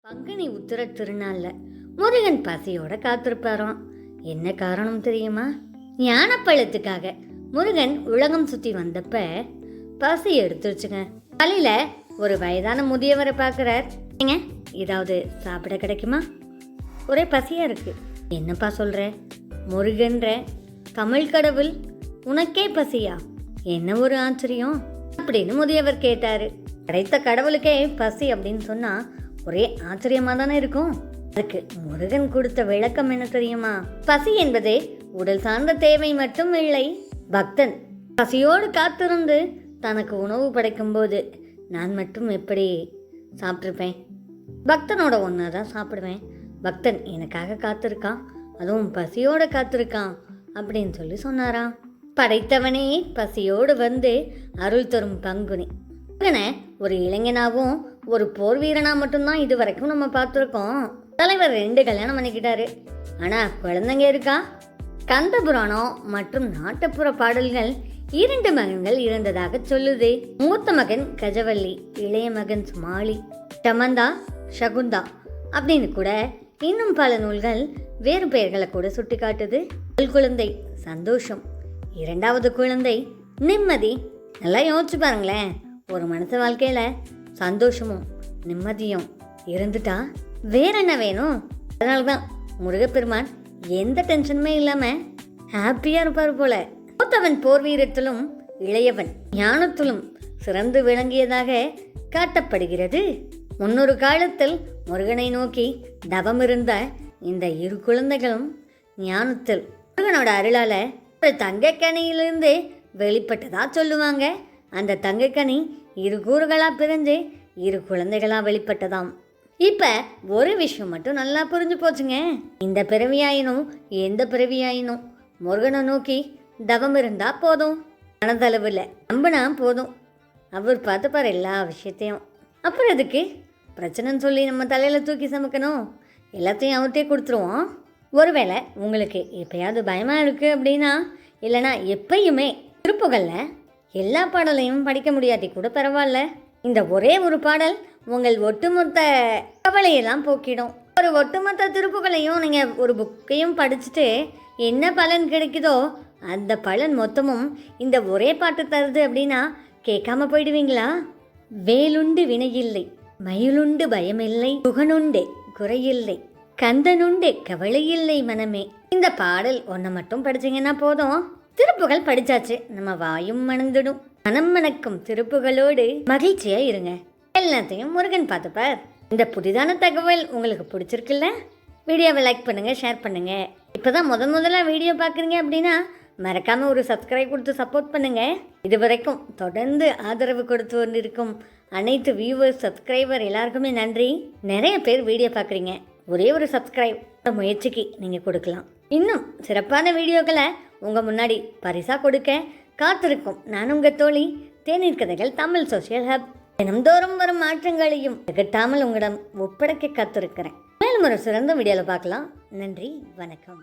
பங்குனி உத்திர திருநாள்ல முருகன் பசியோட காத்திருப்பாராம். என்ன காரணம் தெரியுமா? ஞானப்பழத்துக்காக முருகன் உலகம் சுத்தி வந்தப்ப பசி எடுத்துருச்சுங்க. காலையில ஒரு வயதான முதியவரை பார்க்கிறார். ஏங்க, ஏதாவது சாப்பிட கிடைக்குமா? ஒரே பசியா இருக்கு. என்னப்பா சொல்ற? முருகன்ற தமிழ் கடவுள், உனக்கே பசியா? என்ன ஒரு ஆச்சரியம் அப்படின்னு முதியவர் கேட்டாரு. படைத்த கடவுளுக்கே பசி அப்படின்னு சொன்னா ஒரே ஆச்சரியமா தானே இருக்கும். அதுக்கு முருகன் கொடுத்த விளக்கம் என்ன தெரியுமா? பசி என்பதே உடல் சார்ந்த தேவை மட்டும் இல்லை. பக்தன் பசியோடு காத்திருந்து தனக்கு உணவு படைக்கும் போது நான் மட்டும் எப்படி சாப்பிட்ருப்பேன்? பக்தனோட ஒன்றா தான் சாப்பிடுவேன். பக்தன் எனக்காக காத்திருக்கான், அதுவும் பசியோட காத்திருக்கான் அப்படின்னு சொல்லி சொன்னாராம். படைத்தவனே பசியோடு வந்து அருள் தரும் பங்குனி. ஒரு இளைஞனாவும் ஒரு போர் வீரனா மட்டும்தான் இது வரைக்கும் நம்ம பார்த்துருக்கோம். தலைவர் 2 கல்யாணம் பண்ணிக்கிட்டாரு. ஆனா குழந்தைங்க இருக்கா? கந்த புராணம் மற்றும் நாட்டுப்புற பாடல்கள் 2 மகன்கள் இருந்ததாக சொல்லுது. மூத்த மகன் கஜவல்லி, இளைய மகன் மாலி, டமந்தா, சகுந்தா அப்படின்னு கூட இன்னும் பல நூல்கள் வேறு பெயர்களை கூட சுட்டி காட்டுது. முதல் குழந்தை சந்தோஷம், 2வது குழந்தை நிம்மதி. நல்லா யோசிச்சு பாருங்களேன், ஒரு மனுஷ வாழ்க்கையில சந்தோஷமும் நிம்மதியும் இருந்துட்டா வேற என்ன வேணும்? அதனாலதான் முருகப்பெருமான் எந்த டென்ஷனுமே இல்லாம ஹாப்பியா இருப்பாரு போல. மூத்தவன் போர் வீரத்திலும் இளையவன் ஞானத்திலும் சிறந்து விளங்கியதாக காட்டப்படுகிறது. முன்னொரு காலத்தில் முருகனை நோக்கி தவம் இருந்த இந்த 2 குழந்தைகளும் ஞானத்தில் முருகனோட அருளால ஒரு தங்கக்கனியிலிருந்து வெளிப்பட்டதா சொல்லுவாங்க. அந்த தங்கக்கனி 2 கூறுகளா பிரிஞ்சு 2 குழந்தைகளா வெளிப்பட்டதாம். இப்ப ஒரு விஷயம் மட்டும் நல்லா புரிஞ்சு போச்சுங்க. இந்த பிறவியாயினும் எந்த பிறவியாயினும் முருகனை நோக்கி தவம் இருந்தா போதும். மனதளவுல நம்பினா போதும், அவர் பார்த்துப்பார் எல்லா விஷயத்தையும். அப்புறம் எதுக்கு பிரச்சனைன்னு சொல்லி நம்ம தலையில தூக்கி சமைக்கணும்? எல்லாத்தையும் அவர்கிட்டே கொடுத்துருவோம். ஒருவேளை உங்களுக்கு எப்பயாவது பயமா இருக்கு அப்படின்னா, இல்லைனா எப்பயுமே திருப்புகள்ல எல்லா பாடலையும் படிக்க முடியாட்டி கூட பரவாயில்ல, இந்த ஒரே ஒரு பாடல் உங்கள் ஒட்டுமொத்த கவலையெல்லாம் போக்கிடும். ஒரு ஒட்டுமொத்த திருப்புகளையும் நீங்கள் ஒரு புக்கையும் படிச்சுட்டு என்ன பலன் கிடைக்குதோ அந்த பலன் மொத்தமும் இந்த ஒரே பாட்டு தருது அப்படின்னா கேட்காம போயிடுவீங்களா? வேலுண்டு வினையில்லை, மயிலுண்டு பயமில்லை, புகனுண்டே குறையில்லை, கந்தனுண்டே கவலையில்லை மனமே. இந்த பாடல் ஒன்றை மட்டும் படிச்சிங்கன்னா போதும், திருப்புகள் படிச்சாச்சு, நம்ம வாயும் மணந்துடும். மனம் மணக்கும் திருப்புகளோடு மகிழ்ச்சியா இருங்க. எல்லாத்தையும் முருகன் பார்த்துப்பார். இந்த புதிதான தகவல் உங்களுக்கு பிடிச்சிருக்குல்ல? வீடியோவை லைக் பண்ணுங்க, ஷேர் பண்ணுங்க. இப்போதான் முதல்ல வீடியோ பார்க்குறீங்க அப்படின்னா மறக்காம ஒரு சப்ஸ்கிரைப் கொடுத்து சப்போர்ட் பண்ணுங்க. இது வரைக்கும் தொடர்ந்து ஆதரவு கொடுத்து கொண்டிருக்கும் அனைத்து வியூவர்ஸ், சப்ஸ்கிரைபர் எல்லாருக்குமே நன்றி. நிறைய பேர் வீடியோ பார்க்குறீங்க, ஒரே ஒரு சப்ஸ்கிரைப் முயற்சிக்கு நீங்கள் கொடுக்கலாம். இன்னும் சிறப்பான வீடியோக்களை உங்கள் முன்னாடி பரிசாக கொடுக்க காத்திருக்கும் நான் உங்கள் தோழி தேநீர் கதைகள் தமிழ் சோஷியல் ஹப். தினம்தோறும் வரும் மாற்றங்களையும் திகட்டாமல் உங்களிடம் ஒப்படைக்க காத்திருக்கிறேன். மேலும் ஒரு சிறந்த வீடியோவில் பார்க்கலாம். நன்றி, வணக்கம்.